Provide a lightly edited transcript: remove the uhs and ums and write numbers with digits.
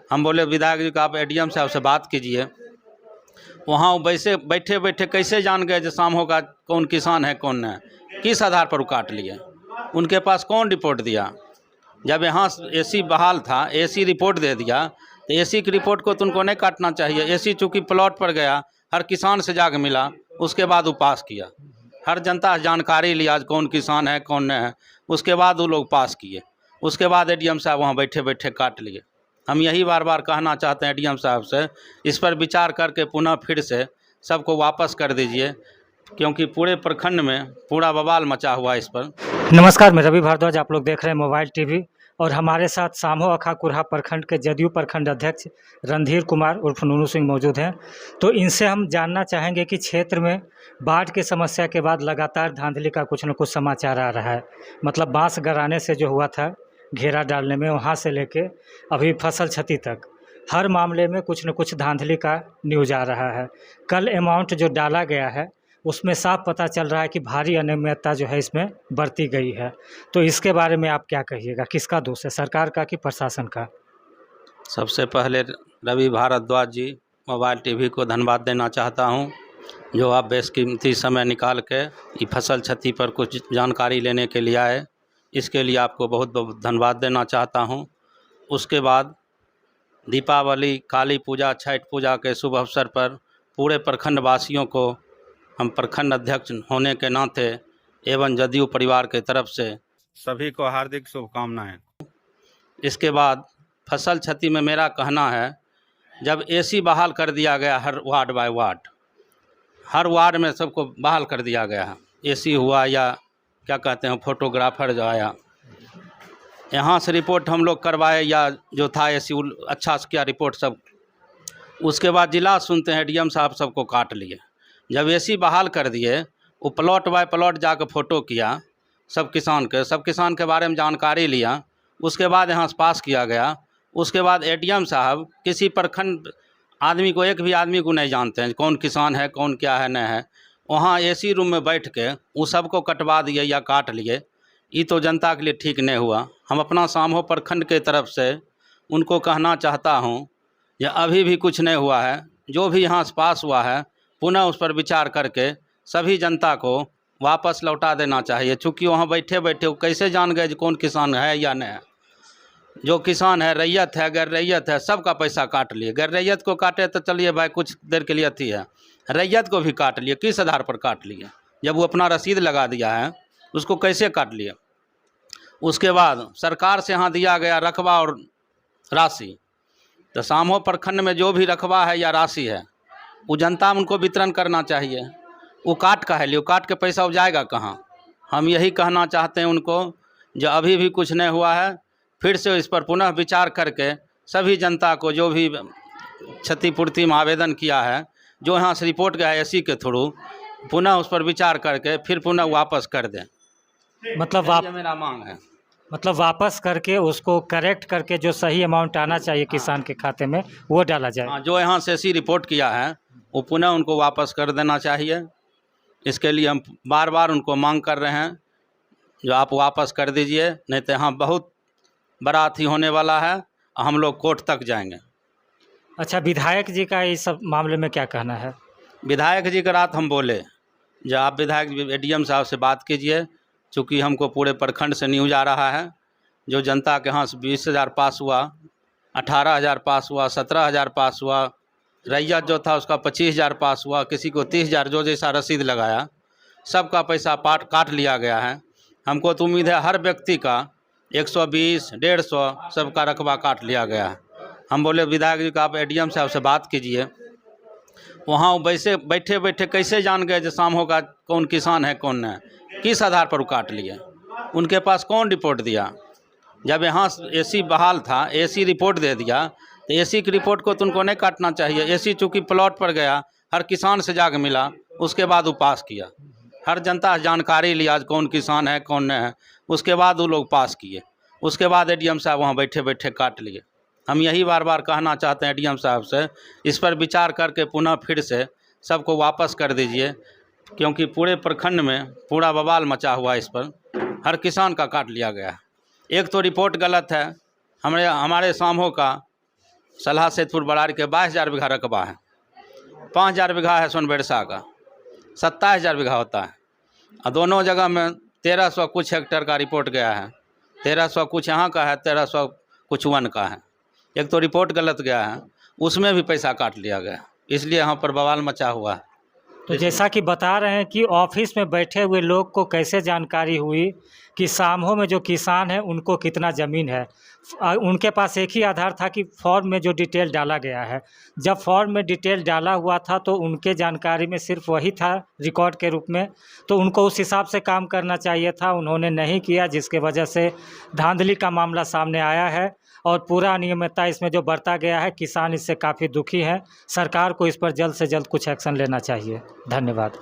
हम बोले विधायक जी का आप एडीएम साहब से बात कीजिए। वहाँ वैसे बैठे बैठे कैसे जान गए जो शाम होगा कौन किसान है कौन नहीं, किस आधार पर वो काट लिए? उनके पास कौन रिपोर्ट दिया? जब यहाँ एसी बहाल था, एसी रिपोर्ट दे दिया, तो एसी की रिपोर्ट को तो उनको नहीं काटना चाहिए। एसी चूँकि प्लॉट पर गया, हर किसान से जाकर मिला, उसके बाद वो पास किया। हर जनता से जानकारी लिया आज कौन किसान है कौन नहीं है, उसके बाद वो लोग पास किए। उसके बाद एडीएम साहब वहाँ बैठे बैठे काट लिए। हम यही बार बार कहना चाहते हैं एडीएम साहब से, इस पर विचार करके पुनः फिर से सबको वापस कर दीजिए, क्योंकि पूरे प्रखंड में पूरा बवाल मचा हुआ है इस पर। नमस्कार, मैं रवि भारद्वाज, आप लोग देख रहे हैं मोबाइल टीवी और हमारे साथ सामो अखा कुरहा प्रखंड के जदयू प्रखंड अध्यक्ष रणधीर कुमार उर्फ नूनू सिंह मौजूद हैं। तो इनसे हम जानना चाहेंगे कि क्षेत्र में बाढ़ की समस्या के बाद लगातार धांधली का कुछ न कुछ समाचार आ रहा है। मतलब बांस गराने से जो हुआ था, घेरा डालने में, वहाँ से लेके अभी फसल क्षति तक, हर मामले में कुछ न कुछ धांधली का न्यूज आ रहा है। कल अमाउंट जो डाला गया है उसमें साफ पता चल रहा है कि भारी अनियमितता जो है इसमें बरती गई है। तो इसके बारे में आप क्या कहिएगा, किसका दोष है, सरकार का कि प्रशासन का? सबसे पहले रवि भारद्वाज जी मोबाइल टीवी को धन्यवाद देना चाहता हूं, जो आप बेशकीमती समय निकाल के ये फसल क्षति पर कुछ जानकारी लेने के लिए आए। इसके लिए आपको बहुत बहुत धन्यवाद देना चाहता हूं। उसके बाद दीपावली, काली पूजा, छठ पूजा के शुभ अवसर पर पूरे प्रखंड वासियों को हम प्रखंड अध्यक्ष होने के नाते एवं जदयू परिवार के तरफ से सभी को हार्दिक शुभकामनाएं। इसके बाद फसल क्षति में मेरा कहना है, जब एसी बहाल कर दिया गया हर वार्ड बाय वार्ड, हर वार्ड में सबको बहाल कर दिया गया है, एसी हुआ या क्या कहते हैं फोटोग्राफर जो आया, यहाँ से रिपोर्ट हम लोग करवाए या जो था एसी अच्छा से किया रिपोर्ट सब। उसके बाद जिला सुनते हैं डीएम साहब सबको काट लिए। जब एसी बहाल कर दिए, वो प्लॉट बाय प्लॉट जाकर फ़ोटो किया, सब किसान के बारे में जानकारी लिया, उसके बाद यहाँ से पास किया गया। उसके बाद एडीएम साहब किसी प्रखंड आदमी को, एक भी आदमी को नहीं जानते हैं कौन किसान है कौन क्या है नहीं है। वहाँ एसी रूम में बैठ के वो सबको कटवा दिए या काट लिए। ये तो जनता के लिए ठीक नहीं हुआ। हम अपना सामो प्रखंड के तरफ से उनको कहना चाहता हूँ, या अभी भी कुछ नहीं हुआ है, जो भी यहाँ से पास हुआ है पुनः उस पर विचार करके सभी जनता को वापस लौटा देना चाहिए। चूँकि वहाँ बैठे बैठे वो कैसे जान गए कौन किसान है या नहीं है। जो किसान है, रैयत है, गैर रैयत है, सबका पैसा काट लिए। गैर रैयत को काटे तो चलिए भाई कुछ देर के लिए अथी है, रैयत को भी काट लिए। किस आधार पर काट लिए? जब वो अपना रसीद लगा दिया है, उसको कैसे काट लिए? उसके बाद सरकार से यहाँ दिया गया रकबा और राशि, तो सामो प्रखंड में जो भी रकबा है या राशि है वो जनता में उनको वितरण करना चाहिए। वो काट का है लिए, वो काट के पैसा वो जाएगा कहाँ? हम यही कहना चाहते हैं उनको, जो अभी भी कुछ नहीं हुआ है, फिर से इस पर पुनः विचार करके सभी जनता को जो भी क्षतिपूर्ति में आवेदन किया है, जो यहाँ से रिपोर्ट गया है एसी के थ्रू, पुनः उस पर विचार करके फिर पुनः वापस कर दें। मतलब मेरा मांग है, मतलब वापस करके उसको करेक्ट करके जो सही अमाउंट आना चाहिए किसान के खाते में वो डाला जाए। हाँ, जो यहाँ से एसी रिपोर्ट किया है वो पुनः उनको वापस कर देना चाहिए। इसके लिए हम बार बार उनको मांग कर रहे हैं, जो आप वापस कर दीजिए, नहीं तो यहाँ बहुत बड़ा अथी होने वाला है, हम लोग कोर्ट तक जाएंगे। अच्छा, विधायक जी का इस सब मामले में क्या कहना है? विधायक जी का रात हम बोले, जो आप विधायक एडीएम साहब से बात कीजिए, चूँकि हमको पूरे प्रखंड से न्यूज आ रहा है, जो जनता के यहाँ से 20,000 पास हुआ, 18,000 पास हुआ, 17,000 पास हुआ, रैयत जो था उसका 25,000 पास हुआ, किसी को 30,000, जो जैसा रसीद लगाया सबका पैसा काट लिया गया है। हमको तो उम्मीद है हर व्यक्ति का 120, 150 सबका रकबा काट लिया गया है। हम बोले विधायक जी का आप एडीएम साहब से बात कीजिए। वहाँ वैसे बैठे बैठे कैसे जान गए जो शाम होगा कौन किसान है कौन नहीं, किस आधार पर वो काट लिए? उनके पास कौन रिपोर्ट दिया? जब यहाँ एसी बहाल था, एसी रिपोर्ट दे दिया, तो एसी की रिपोर्ट को तो उनको नहीं काटना चाहिए। एसी चूँकि प्लॉट पर गया, हर किसान से जाकर मिला, उसके बाद वो पास किया। हर जनता से जानकारी लिया आज कौन किसान है कौन नहीं है, उसके बाद वो लोग पास किए। उसके बाद एडीएम साहब वहाँ बैठे बैठे काट लिए। हम यही बार बार कहना चाहते हैं एडीएम साहब से, इस पर विचार करके पुनः फिर से सबको वापस कर दीजिए, क्योंकि पूरे प्रखंड में पूरा बवाल मचा हुआ है इस पर। हर किसान का काट लिया गया है। एक तो रिपोर्ट गलत है, हमारे सामो का सलहा सैदपुर बड़ार के 22,000 बीघा रकबा है, 5,000 बीघा है सोनबरसा का, 27,000 बीघा होता है। और दोनों जगह में 1,300 कुछ हेक्टेयर का रिपोर्ट गया है, 1,300 कुछ यहाँ का है, 1,300 कुछ वन का है। एक तो रिपोर्ट गलत गया है, उसमें भी पैसा काट लिया गया, इसलिए यहाँ पर बवाल मचा हुआ है। तो जैसा कि बता रहे हैं कि ऑफिस में बैठे हुए लोग को कैसे जानकारी हुई कि सामहो में जो किसान है उनको कितना ज़मीन है। उनके पास एक ही आधार था कि फॉर्म में जो डिटेल डाला गया है, जब फॉर्म में डिटेल डाला हुआ था तो उनके जानकारी में सिर्फ वही था रिकॉर्ड के रूप में, तो उनको उस हिसाब से काम करना चाहिए था, उन्होंने नहीं किया, जिसके वजह से धांधली का मामला सामने आया है और पूरा अनियमितता इसमें जो बरता गया है, किसान इससे काफ़ी दुखी हैं। सरकार को इस पर जल्द से जल्द कुछ एक्शन लेना चाहिए। धन्यवाद।